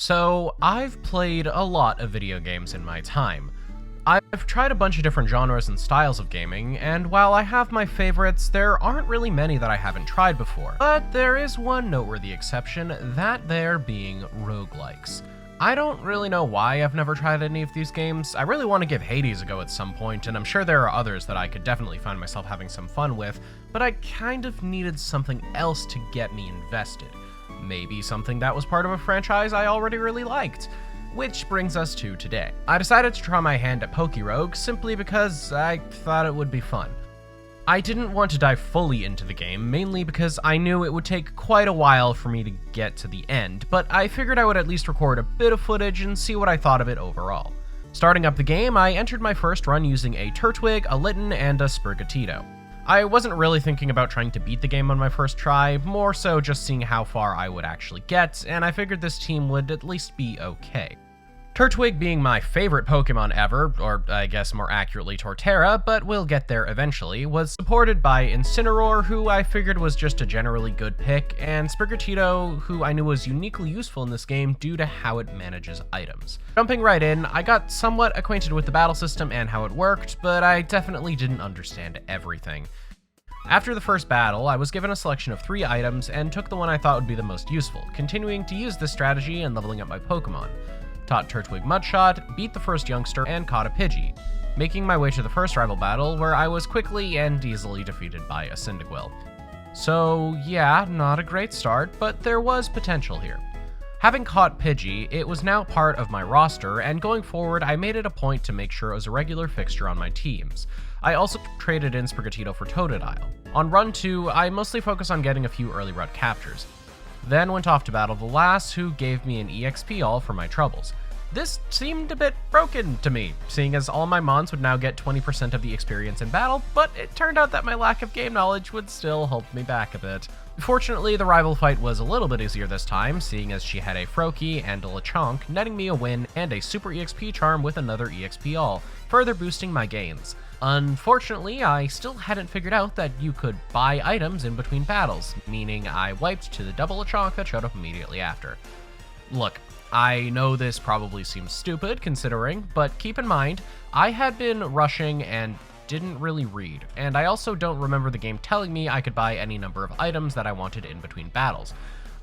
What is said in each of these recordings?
So, I've played a lot of video games in my time. I've tried a bunch of different genres and styles of gaming, and while I have my favorites, there aren't really many that I haven't tried before. But there is one noteworthy exception, that there being roguelikes. I don't really know why I've never tried any of these games. I really want to give Hades a go at some point, and I'm sure there are others that I could definitely find myself having some fun with, but I kind of needed something else to get me invested. Maybe something that was part of a franchise I already really liked. Which brings us to today. I decided to try my hand at PokeRogue simply because I thought it would be fun. I didn't want to dive fully into the game, mainly because I knew it would take quite a while for me to get to the end, but I figured I would at least record a bit of footage and see what I thought of it overall. Starting up the game, I entered my first run using a Turtwig, a Litten, and a Sprigatito. I wasn't really thinking about trying to beat the game on my first try, more so just seeing how far I would actually get, and I figured this team would at least be okay. Turtwig being my favorite Pokemon ever, or I guess more accurately Torterra, but we'll get there eventually, was supported by Incineroar, who I figured was just a generally good pick, and Sprigatito, who I knew was uniquely useful in this game due to how it manages items. Jumping right in, I got somewhat acquainted with the battle system and how it worked, but I definitely didn't understand everything. After the first battle, I was given a selection of 3 items and took the one I thought would be the most useful, continuing to use this strategy and leveling up my Pokemon. Taught Turtwig Mudshot, beat the first youngster, and caught a Pidgey, making my way to the first rival battle where I was quickly and easily defeated by a Cyndaquil. So yeah, not a great start, but there was potential here. Having caught Pidgey, it was now part of my roster, and going forward I made it a point to make sure it was a regular fixture on my teams. I also traded in Sprigatito for Totodile. On run 2, I mostly focused on getting a few early route captures. Then went off to battle the last, who gave me an EXP all for my troubles. This seemed a bit broken to me, seeing as all my Mons would now get 20% of the experience in battle, but it turned out that my lack of game knowledge would still hold me back a bit. Fortunately, the rival fight was a little bit easier this time, seeing as she had a Froakie and a Lechonk, netting me a win and a Super EXP charm with another EXP all, further boosting my gains. Unfortunately, I still hadn't figured out that you could buy items in between battles, meaning I wiped to the double Lechonk that showed up immediately after. Look, I know this probably seems stupid considering, but keep in mind, I had been rushing and didn't really read, and I also don't remember the game telling me I could buy any number of items that I wanted in between battles.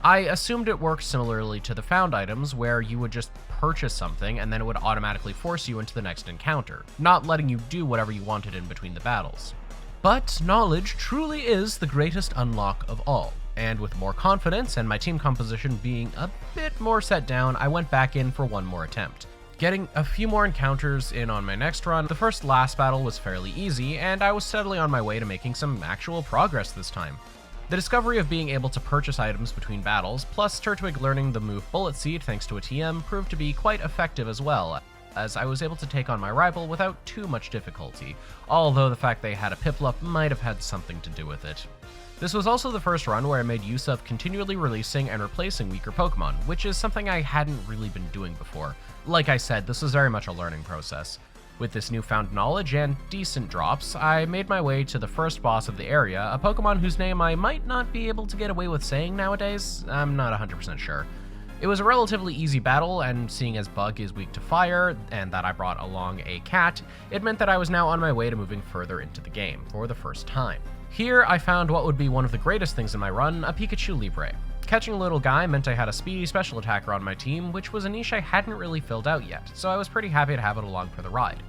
I assumed it worked similarly to the found items, where you would just purchase something and then it would automatically force you into the next encounter, not letting you do whatever you wanted in between the battles. But knowledge truly is the greatest unlock of all, and with more confidence and my team composition being a bit more set down, I went back in for one more attempt. Getting a few more encounters in on my next run, the last battle was fairly easy, and I was steadily on my way to making some actual progress this time. The discovery of being able to purchase items between battles, plus Turtwig learning the move Bullet Seed thanks to a TM, proved to be quite effective as well, as I was able to take on my rival without too much difficulty, although the fact they had a Piplup might have had something to do with it. This was also the first run where I made use of continually releasing and replacing weaker Pokemon, which is something I hadn't really been doing before. Like I said, this was very much a learning process. With this newfound knowledge and decent drops, I made my way to the first boss of the area, a Pokemon whose name I might not be able to get away with saying nowadays. I'm not 100% sure. It was a relatively easy battle, and seeing as Bug is weak to fire, and that I brought along a cat, it meant that I was now on my way to moving further into the game, for the first time. Here, I found what would be one of the greatest things in my run, a Pikachu Libre. Catching a little guy meant I had a speedy special attacker on my team, which was a niche I hadn't really filled out yet, so I was pretty happy to have it along for the ride.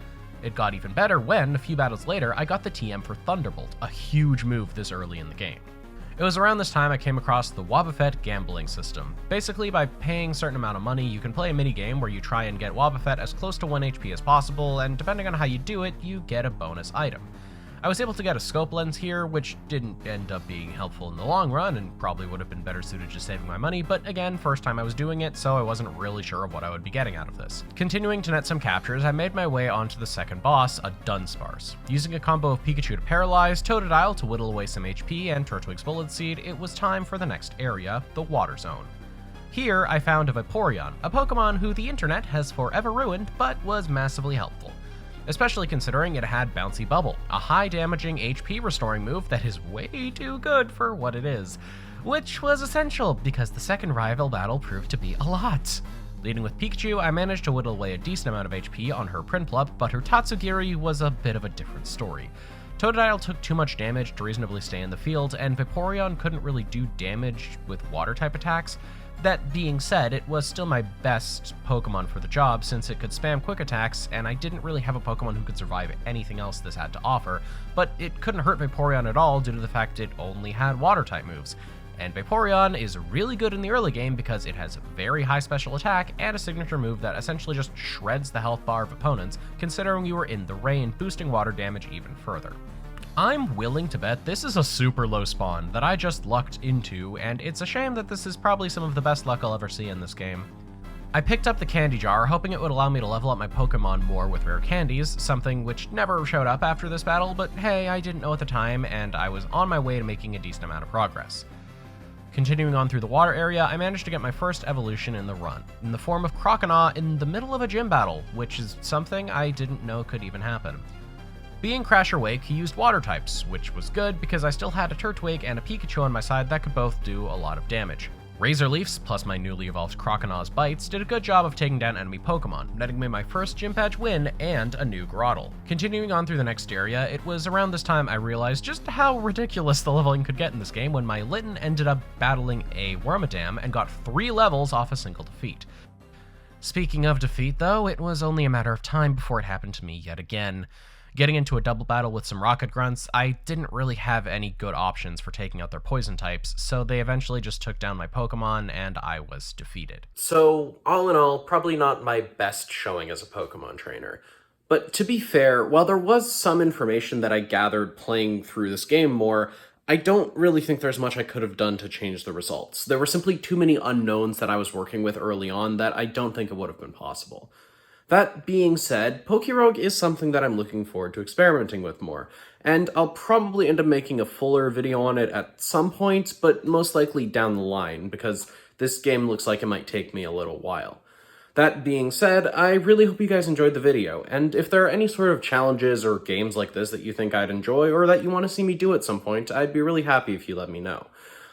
It got even better when, a few battles later, I got the TM for Thunderbolt, a huge move this early in the game. It was around this time I came across the Wobbuffet gambling system. Basically, by paying a certain amount of money, you can play a minigame where you try and get Wobbuffet as close to 1 HP as possible, and depending on how you do it, you get a bonus item. I was able to get a scope lens here, which didn't end up being helpful in the long run and probably would have been better suited just saving my money, but again, first time I was doing it, so I wasn't really sure of what I would be getting out of this. Continuing to net some captures, I made my way onto the second boss, a Dunsparce. Using a combo of Pikachu to paralyze, Totodile to whittle away some HP, and Turtwig's Bullet Seed, it was time for the next area, the Water Zone. Here, I found a Vaporeon, a Pokemon who the internet has forever ruined, but was massively helpful. Especially considering it had Bouncy Bubble, a high damaging HP restoring move that is way too good for what it is, which was essential because the second rival battle proved to be a lot. Leading with Pikachu, I managed to whittle away a decent amount of HP on her Prinplup, but her Tatsugiri was a bit of a different story. Totodile took too much damage to reasonably stay in the field, and Vaporeon couldn't really do damage with water-type attacks. That being said, it was still my best Pokemon for the job since it could spam quick attacks, and I didn't really have a Pokemon who could survive anything else this had to offer, but it couldn't hurt Vaporeon at all due to the fact it only had water-type moves. And Vaporeon is really good in the early game because it has very high special attack and a signature move that essentially just shreds the health bar of opponents, considering you were in the rain, boosting water damage even further. I'm willing to bet this is a super low spawn that I just lucked into, and it's a shame that this is probably some of the best luck I'll ever see in this game. I picked up the candy jar, hoping it would allow me to level up my Pokemon more with rare candies, something which never showed up after this battle, but hey, I didn't know at the time, and I was on my way to making a decent amount of progress. Continuing on through the water area, I managed to get my first evolution in the run, in the form of Croconaw in the middle of a gym battle, which is something I didn't know could even happen. Being Crasher Wake, he used water types, which was good because I still had a Turtwig and a Pikachu on my side that could both do a lot of damage. Razor Leafs, plus my newly evolved Croconaw's bites, did a good job of taking down enemy Pokemon, netting me my first Gym Badge win and a new Grotle. Continuing on through the next area, it was around this time I realized just how ridiculous the leveling could get in this game when my Litten ended up battling a Wormadam and got 3 levels off a single defeat. Speaking of defeat though, it was only a matter of time before it happened to me yet again. Getting into a double battle with some rocket grunts, I didn't really have any good options for taking out their poison types, so they eventually just took down my Pokemon and I was defeated. So, all in all, probably not my best showing as a Pokemon trainer. But to be fair, while there was some information that I gathered playing through this game more, I don't really think there's much I could have done to change the results. There were simply too many unknowns that I was working with early on that I don't think it would have been possible. That being said, PokeRogue is something that I'm looking forward to experimenting with more, and I'll probably end up making a fuller video on it at some point, but most likely down the line, because this game looks like it might take me a little while. That being said, I really hope you guys enjoyed the video, and if there are any sort of challenges or games like this that you think I'd enjoy, or that you want to see me do at some point, I'd be really happy if you let me know.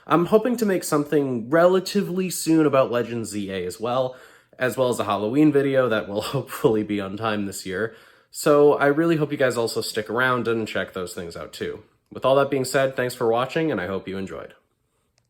I'm hoping to make something relatively soon about Legends ZA as well as a Halloween video that will hopefully be on time this year, so I really hope you guys also stick around and check those things out too. With all that being said, thanks for watching, and I hope you enjoyed.